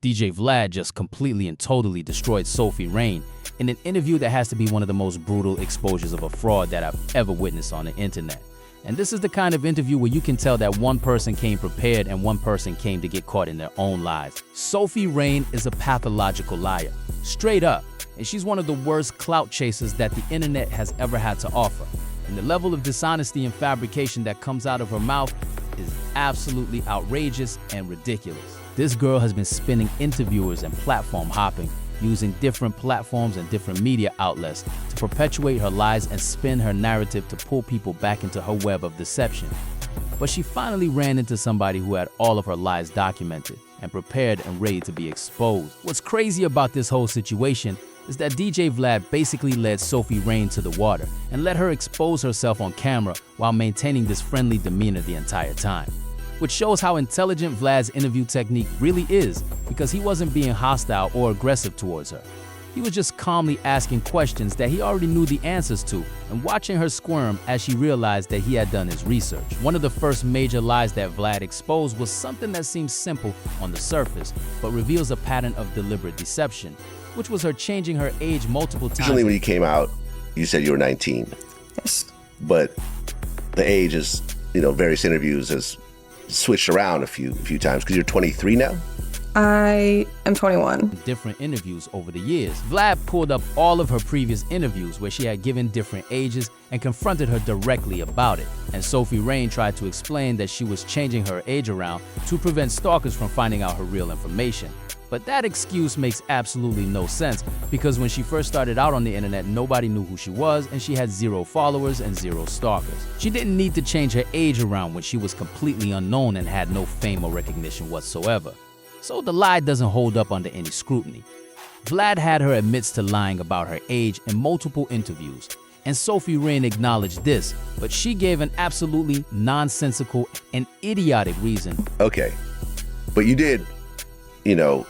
DJ Vlad just completely and totally destroyed Sophie Rain in an interview that has to be one of the most brutal exposures of a fraud that I've ever witnessed on the internet. And this is the kind of interview where you can tell that one person came prepared and one person came to get caught in their own lies. Sophie Rain is a pathological liar, straight up, and she's one of the worst clout chasers that the internet has ever had to offer. And the level of dishonesty and fabrication that comes out of her mouth is absolutely outrageous and ridiculous. This girl has been spinning interviewers and platform hopping, using different platforms and different media outlets to perpetuate her lies and spin her narrative to pull people back into her web of deception. But she finally ran into somebody who had all of her lies documented and prepared and ready to be exposed. What's crazy about this whole situation is that DJ Vlad basically led Sophie Rain to the water and let her expose herself on camera while maintaining this friendly demeanor the entire time. Which shows how intelligent Vlad's interview technique really is, because he wasn't being hostile or aggressive towards her. He was just calmly asking questions that he already knew the answers to and watching her squirm as she realized that he had done his research. One of the first major lies that Vlad exposed was something that seems simple on the surface, but reveals a pattern of deliberate deception, which was her changing her age multiple times. Originally, when you came out, you said you were 19. Yes. But the age is, various interviews has switched around a few times because you're 23 now? I am 21. Different interviews over the years. Vlad pulled up all of her previous interviews where she had given different ages and confronted her directly about it. And Sophie Rain tried to explain that she was changing her age around to prevent stalkers from finding out her real information. But that excuse makes absolutely no sense, because when she first started out on the internet, nobody knew who she was and she had 0 followers and 0 stalkers. She didn't need to change her age around when she was completely unknown and had no fame or recognition whatsoever. So the lie doesn't hold up under any scrutiny. Vlad had her admits to lying about her age in multiple interviews, and Sophie Rain acknowledged this, but she gave an absolutely nonsensical and idiotic reason. Okay, but you did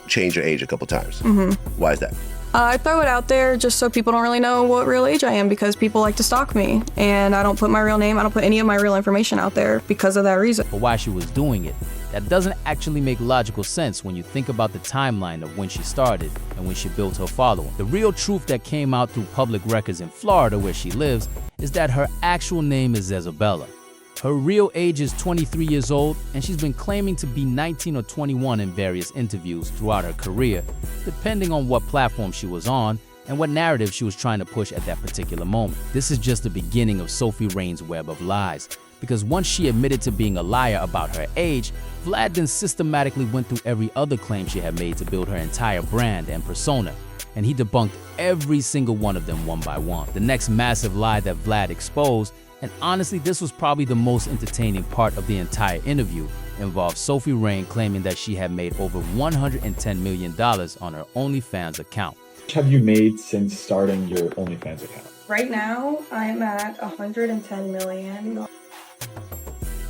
change your age a couple times. Mm-hmm. Why is that? I throw it out there just so people don't really know what real age I am, because people like to stalk me, and I don't put my real name, I don't put any of my real information out there because of that reason. For why she was doing it, that doesn't actually make logical sense when you think about the timeline of when she started and when she built her following. The real truth that came out through public records in Florida, where she lives, is that her actual name is Isabella. Her real age is 23 years old, and she's been claiming to be 19 or 21 in various interviews throughout her career, depending on what platform she was on and what narrative she was trying to push at that particular moment. This is just the beginning of Sophie Rain's web of lies, because once she admitted to being a liar about her age, Vlad then systematically went through every other claim she had made to build her entire brand and persona, and he debunked every single one of them one by one. The next massive lie that Vlad exposed, and honestly this was probably the most entertaining part of the entire interview, involved Sophie Rain claiming that she had made over $110 million on her OnlyFans account. How much have you made since starting your OnlyFans account? Right now, I'm at 110 million.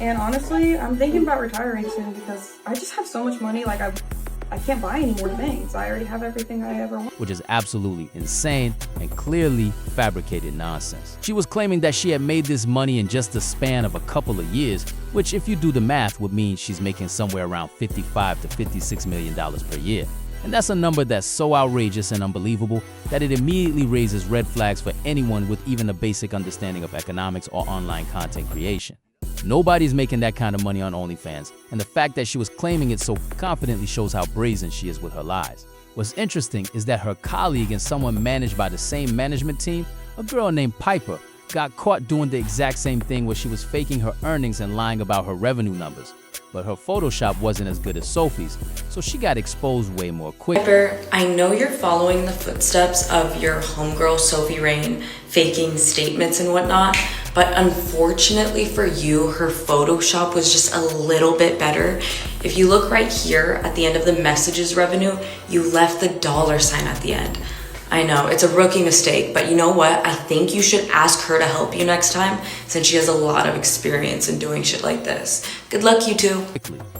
And honestly, I'm thinking about retiring soon because I just have so much money, like I can't buy any more things. I already have everything I ever want. Which is absolutely insane and clearly fabricated nonsense. She was claiming that she had made this money in just the span of a couple of years, which if you do the math would mean she's making somewhere around $55 to $56 million per year. And that's a number that's so outrageous and unbelievable that it immediately raises red flags for anyone with even a basic understanding of economics or online content creation. Nobody's making that kind of money on OnlyFans, and the fact that she was claiming it so confidently shows how brazen she is with her lies. What's interesting is that her colleague and someone managed by the same management team, a girl named Piper, got caught doing the exact same thing where she was faking her earnings and lying about her revenue numbers. But her Photoshop wasn't as good as Sophie's, so she got exposed way more quickly. Piper, I know you're following the footsteps of your homegirl Sophie Rain, faking statements and whatnot, but unfortunately for you, her Photoshop was just a little bit better. If you look right here at the end of the messages revenue, you left the $sign at the end. I know, it's a rookie mistake, but you know what? I think you should ask her to help you next time, since she has a lot of experience in doing shit like this. Good luck, you two.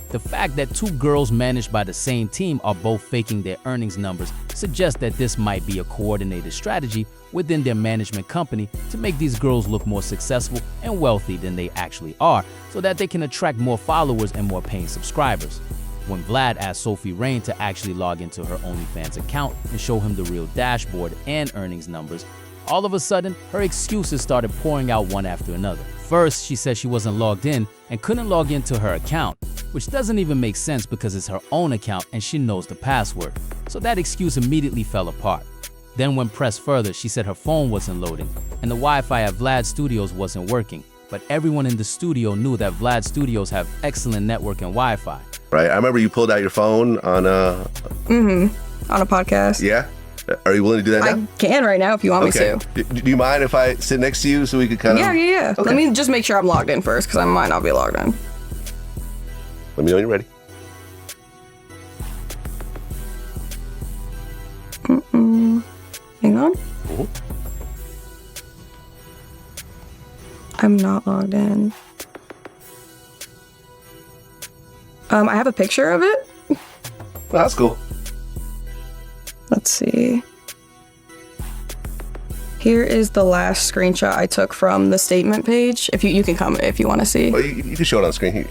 The fact that two girls managed by the same team are both faking their earnings numbers suggests that this might be a coordinated strategy within their management company to make these girls look more successful and wealthy than they actually are, so that they can attract more followers and more paying subscribers. When Vlad asked Sophie Rain to actually log into her OnlyFans account and show him the real dashboard and earnings numbers, all of a sudden, her excuses started pouring out one after another. First, she said she wasn't logged in and couldn't log into her account, which doesn't even make sense because it's her own account and she knows the password. So that excuse immediately fell apart. Then when pressed further, she said her phone wasn't loading and the Wi-Fi at Vlad Studios wasn't working. But everyone in the studio knew that Vlad Studios have excellent network and Wi-Fi. Right. I remember you pulled out your phone on a... On a podcast. Yeah? Are you willing to do that now? I can right now if you want me to. Do you mind if I sit next to you so we could kind of... Yeah. Okay. Let me just make sure I'm logged in first because I might not be logged in. Let me know when you're ready. Hang on. Mhm. I'm not logged in. I have a picture of it. Oh, that's cool. Let's see. Here is the last screenshot I took from the statement page. If you can comment if you want to see. Well, you can show it on screen here.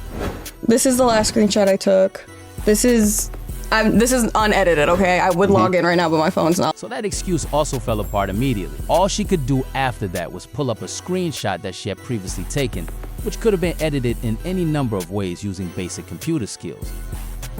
This is the last screenshot I took. This is unedited, okay? I would log in right now, but my phone's not. So that excuse also fell apart immediately. All she could do after that was pull up a screenshot that she had previously taken, which could have been edited in any number of ways using basic computer skills.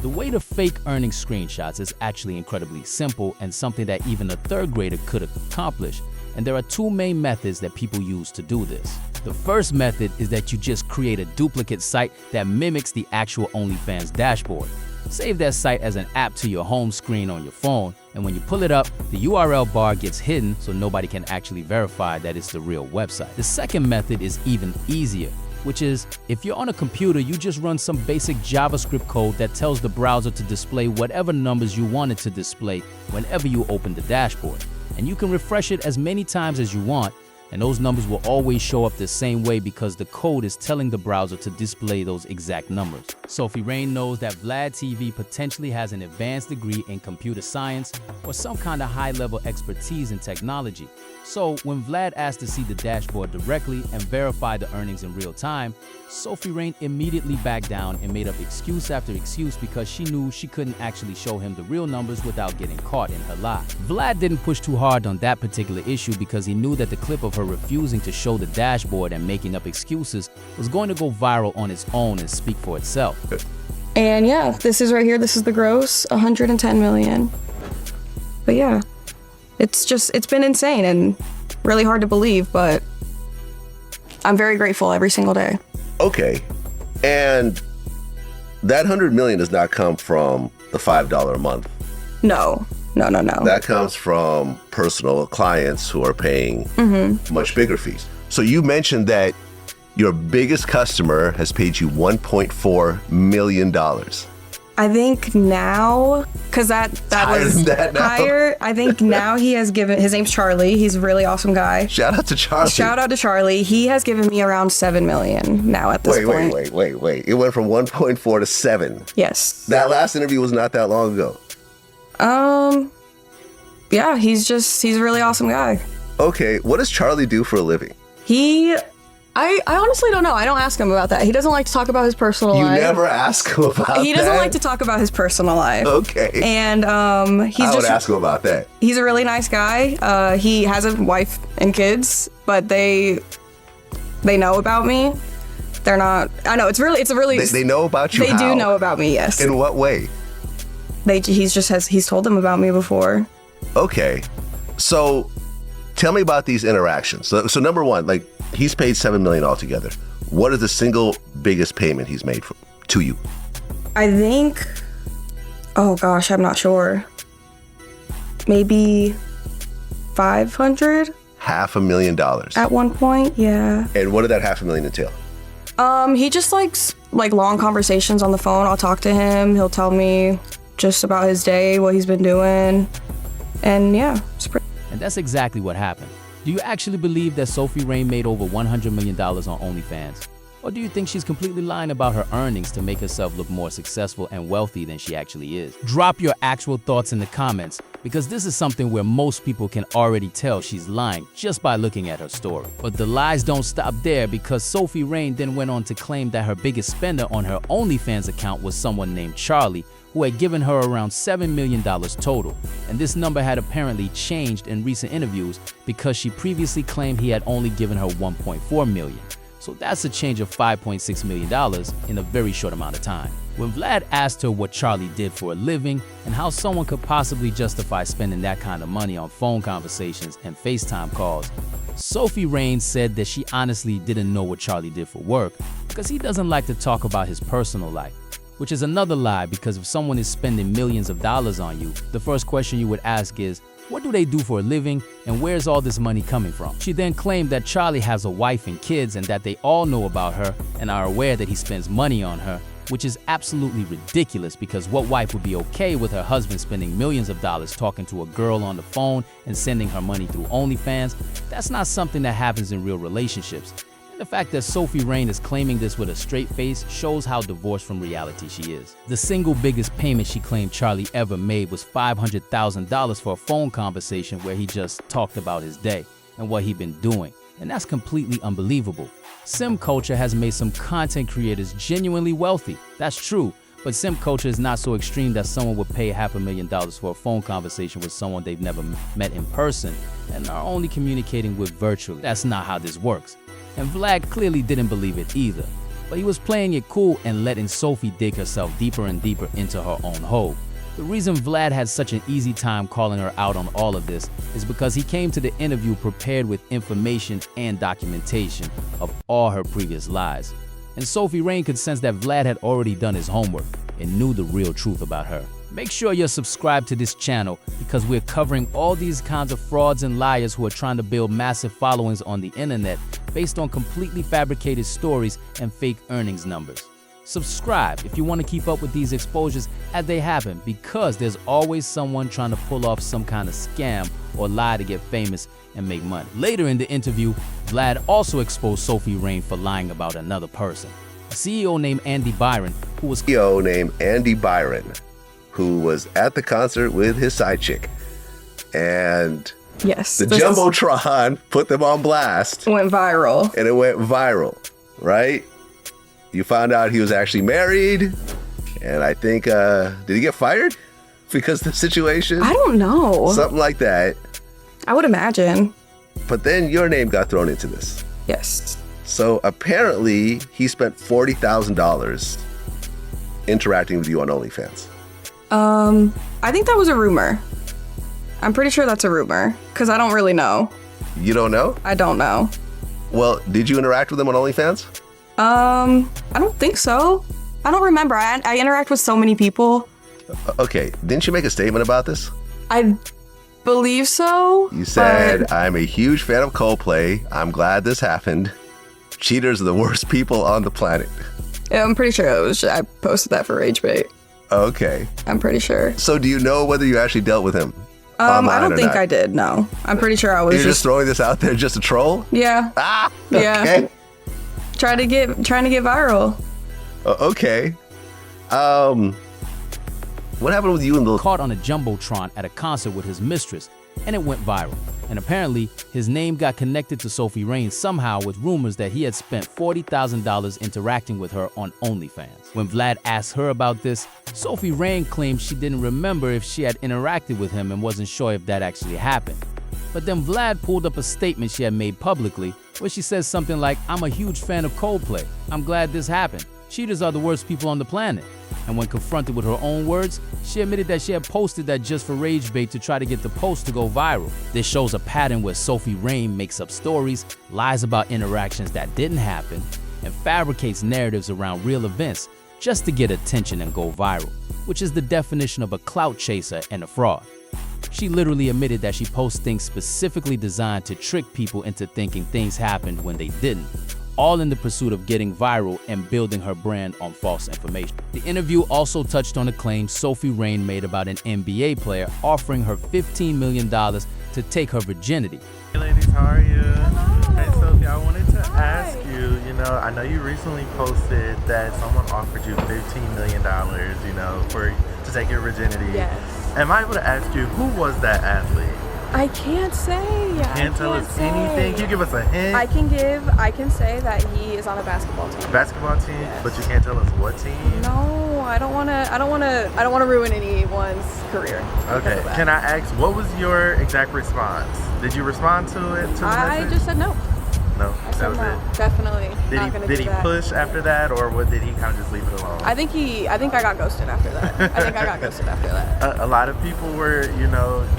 The way to fake earnings screenshots is actually incredibly simple and something that even a third grader could accomplish. And there are two main methods that people use to do this. The first method is that you just create a duplicate site that mimics the actual OnlyFans dashboard. Save that site as an app to your home screen on your phone, and when you pull it up, the URL bar gets hidden so nobody can actually verify that it's the real website. The second method is even easier, which is if you're on a computer, you just run some basic JavaScript code that tells the browser to display whatever numbers you want it to display whenever you open the dashboard. And you can refresh it as many times as you want, and those numbers will always show up the same way because the code is telling the browser to display those exact numbers. Sophie Rain knows that Vlad TV potentially has an advanced degree in computer science or some kind of high-level expertise in technology. So when Vlad asked to see the dashboard directly and verify the earnings in real time, Sophie Rain immediately backed down and made up excuse after excuse because she knew she couldn't actually show him the real numbers without getting caught in her lie. Vlad didn't push too hard on that particular issue because he knew that the clip of her refusing to show the dashboard and making up excuses was going to go viral on its own and speak for itself. And yeah, this is right here. This is the gross, 110 million. But yeah, it's been insane and really hard to believe, but I'm very grateful every single day. Okay. And that 100 million does not come from the $5 a month. No. That comes from personal clients who are paying much bigger fees. So you mentioned that your biggest customer has paid you $1.4 million. I think now, because that Higher was than that now? higher. I think now he has given, his name's Charlie. He's a really awesome guy. Shout out to Charlie. Shout out to Charlie. He has given me around 7 million now at this point. Wait. It went from 1.4 to 7. Yes. That last interview was not that long ago. Yeah, he's a really awesome guy. Okay, what does Charlie do for a living? I honestly don't know. I don't ask him about that. He doesn't like to talk about his personal You life. never ask him about that? He doesn't like to talk about his personal life. Okay. And I would ask him about that. He's a really nice guy. He has a wife and kids, but they know about me. They're not. I know it's a really. They know about you. They do know about me. Yes. In what way? He's told them about me before. Okay, so tell me about these interactions. So number one, like he's paid $7 million altogether. What is the single biggest payment he's made to you? I think. Oh gosh, I'm not sure. Maybe 500. $500,000 At one point, yeah. And what did that $500,000 entail? He just likes long conversations on the phone. I'll talk to him. He'll tell me just about his day, what he's been doing. And yeah, And that's exactly what happened. Do you actually believe that Sophie Rain made over $100 million on OnlyFans? Or do you think she's completely lying about her earnings to make herself look more successful and wealthy than she actually is? Drop your actual thoughts in the comments. because this is something where most people can already tell she's lying just by looking at her story. But the lies don't stop there, because Sophie Rain then went on to claim that her biggest spender on her OnlyFans account was someone named Charlie, who had given her around $7 million total. And this number had apparently changed in recent interviews because she previously claimed he had only given her $1.4 million. So that's a change of $5.6 million in a very short amount of time. When Vlad asked her what Charlie did for a living and how someone could possibly justify spending that kind of money on phone conversations and FaceTime calls, Sophie Rain said that she honestly didn't know what Charlie did for work because he doesn't like to talk about his personal life, which is another lie, because if someone is spending millions of dollars on you, the first question you would ask is, what do they do for a living and where's all this money coming from? She then claimed that Charlie has a wife and kids and that they all know about her and are aware that he spends money on her, which is absolutely ridiculous, because what wife would be okay with her husband spending millions of dollars talking to a girl on the phone and sending her money through OnlyFans? That's not something that happens in real relationships. The fact that Sophie Rain is claiming this with a straight face shows how divorced from reality she is. The single biggest payment she claimed Charlie ever made was $500,000 for a phone conversation where he just talked about his day and what he'd been doing. And that's completely unbelievable. Sim culture has made some content creators genuinely wealthy. That's true. But sim culture is not so extreme that someone would pay $500,000 for a phone conversation with someone they've never met in person and are only communicating with virtually. That's not how this works. And Vlad clearly didn't believe it either, but he was playing it cool and letting Sophie dig herself deeper and deeper into her own hole. The reason Vlad had such an easy time calling her out on all of this is because he came to the interview prepared with information and documentation of all her previous lies. And Sophie Rain could sense that Vlad had already done his homework and knew the real truth about her. Make sure you're subscribed to this channel, because we're covering all these kinds of frauds and liars who are trying to build massive followings on the internet based on completely fabricated stories and fake earnings numbers. Subscribe if you want to keep up with these exposures as they happen, because there's always someone trying to pull off some kind of scam or lie to get famous and make money. Later in the interview, Vlad also exposed Sophie Rain for lying about another person. A CEO named Andy Byron, who was at the concert with his side chick. And Yes. the Jumbotron put them on blast. Went viral. And it went viral, right? You found out he was actually married. And I think, did he get fired because of the situation? I don't know. Something like that. I would imagine. But then your name got thrown into this. Yes. So apparently he spent $40,000 interacting with you on OnlyFans. I think that was a rumor. I'm pretty sure that's a rumor, because I don't really know. You don't know? I don't know. Well, did you interact with him on OnlyFans? I don't think so. I don't remember. I interact with so many people. Okay, didn't you make a statement about this? I believe so. You said, I'm a huge fan of Coldplay. I'm glad this happened. Cheaters are the worst people on the planet. Yeah, I'm pretty sure I posted that for rage bait. Okay. I'm pretty sure. So do you know whether you actually dealt with him? I don't think I did, no. I'm pretty sure I was You're just throwing this out there just to troll? Yeah. Ah, Yeah. okay. Trying to get viral. Okay. What happened with you and the... caught on a Jumbotron at a concert with his mistress, and it went viral. And apparently, his name got connected to Sophie Rain somehow with rumors that he had spent $40,000 interacting with her on OnlyFans. When Vlad asked her about this, Sophie Rain claimed she didn't remember if she had interacted with him and wasn't sure if that actually happened. But then Vlad pulled up a statement she had made publicly where she says something like, "I'm a huge fan of Coldplay. I'm glad this happened. Cheaters are the worst people on the planet." And when confronted with her own words, she admitted that she had posted that just for rage bait to try to get the post to go viral. This shows a pattern where Sophie Rain makes up stories, lies about interactions that didn't happen, and fabricates narratives around real events just to get attention and go viral, which is the definition of a clout chaser and a fraud. She literally admitted that she posts things specifically designed to trick people into thinking things happened when they didn't, all in the pursuit of getting viral and building her brand on false information. The interview also touched on a claim Sophie Rain made about an NBA player offering her $15 million to take her virginity. Hey ladies, how are you? Hello. Hey Sophie, I wanted to ask you, I know you recently posted that someone offered you $15 million, to take your virginity. Yes. Am I able to ask you, who was that athlete? I can't say. Can't tell us anything? Can you give us a hint? I can say that he is on a basketball team. Basketball team? Yes. But you can't tell us what team? No, I don't wanna ruin anyone's career. Okay. Can I ask, what was your exact response? Did you respond to it? To the I message? just said no. No, I that said was no. it. Definitely not gonna do Did he that. push after that, or what, did he kind of just leave it alone? I think I got ghosted after that. A lot of people were,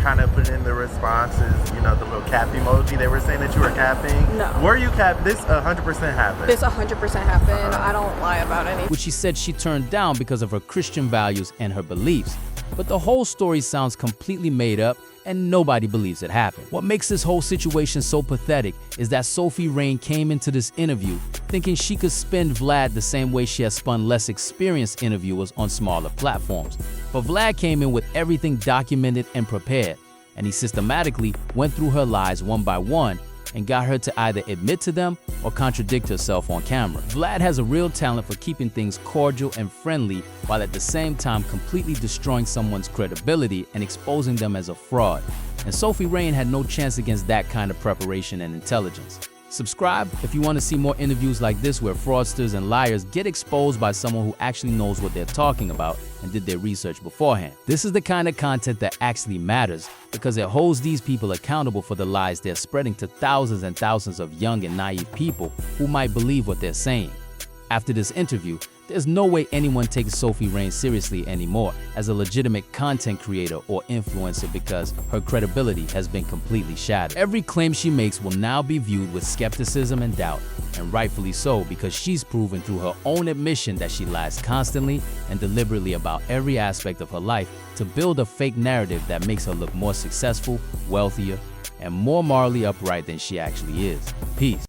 kind of putting in the responses, the little cap emoji. They were saying that you were capping. No. Were you capping? This 100% happened. This 100% happened. I don't lie about anything. which she said she turned down because of her Christian values and her beliefs. But the whole story sounds completely made up and nobody believes it happened. What makes this whole situation so pathetic is that Sophie Rain came into this interview thinking she could spin Vlad the same way she has spun less experienced interviewers on smaller platforms. But Vlad came in with everything documented and prepared, and he systematically went through her lies one by one and got her to either admit to them or contradict herself on camera. Vlad has a real talent for keeping things cordial and friendly while at the same time completely destroying someone's credibility and exposing them as a fraud. And Sophie Rain had no chance against that kind of preparation and intelligence. Subscribe if you want to see more interviews like this where fraudsters and liars get exposed by someone who actually knows what they're talking about and did their research beforehand. This is the kind of content that actually matters because it holds these people accountable for the lies they're spreading to thousands and thousands of young and naive people who might believe what they're saying. After this interview, there's no way anyone takes Sophie Rain seriously anymore as a legitimate content creator or influencer because her credibility has been completely shattered. Every claim she makes will now be viewed with skepticism and doubt, and rightfully so because she's proven through her own admission that she lies constantly and deliberately about every aspect of her life to build a fake narrative that makes her look more successful, wealthier, and more morally upright than she actually is. Peace.